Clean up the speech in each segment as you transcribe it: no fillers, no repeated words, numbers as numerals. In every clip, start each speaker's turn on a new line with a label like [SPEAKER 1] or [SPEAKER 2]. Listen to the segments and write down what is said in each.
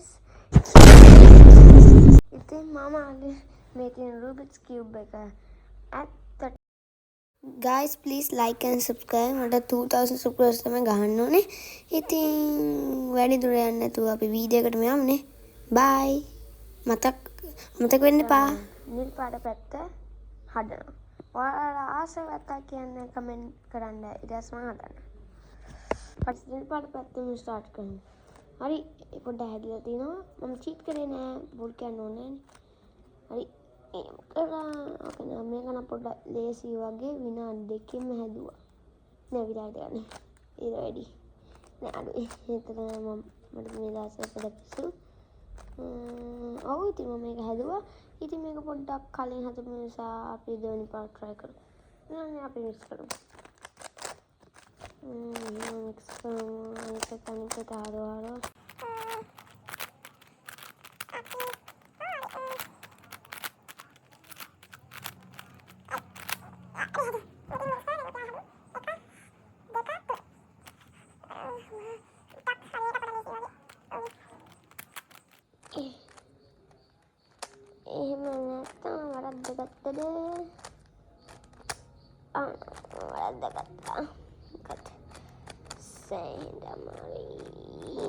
[SPEAKER 1] guys. ඉතින් මම අද මේ තියෙන Rubik's Cube එක ඇත්තට guys please like and subscribe. මට 2000 subscribers තමයි ගහන්න ඕනේ. ඉතින් වැඩි දුර යන්නේ නැතුව අපි වීඩියෝ එකටම යමුනේ. bye. මතක වෙන්න එපා. නිල් පාට පැත්ත හදනවා. ඔයාලා ආසාවක් කියන්නේ කමෙන්ට් කරන්න. ඊට පස්සේ මම හදන්න. පස්සේ නිල් පාට පැත්තෙන් ස්ටාර්ට් කරමු. හරි පොඩ්ඩක් හැදිලා තිනවා. මම චීට් කරේ නෑ. බෝල් කියන්න ඕනේ නෑනේ. හරි ඕකේ නෑ මේක නම් පොඩ්ඩක් ලේසි වගේ විනාඩි දෙකකින්ම හැදුවා. නෑ විනාඩි දෙකක් නේ. ඒක වැඩි. නෑ අඩුයි. ඒතර මට මේ දාසෙ පොඩ්ඩක් ඔව් ඉතින් මම මේක හැදුවා. ඉතින් මේක පොඩ්ඩක් කලින් හදපු නිසා අපි දෙවෙනි පාර්ට් try කරමු. ඊළඟට අපි මික්ස් කරමු. මික්ස් කරමු. ඒක තනියට හරවලා එහෙම නැත්තම් වරද්දගත්තද? වරද්දගත්තා. සෙන්ඩමරි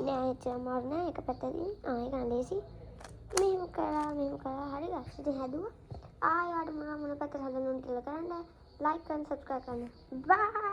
[SPEAKER 1] නෑ චමාර නෑ එක පැත්තකින් ඒක ලේසි. මෙහෙම කරා හරි ගස් ඉතින් හැදුවා. ආයෙ ආඩ මොන පැත්තට හදන්න ඕන කියලා කරන්න. like and subscribe කරන්න. bye.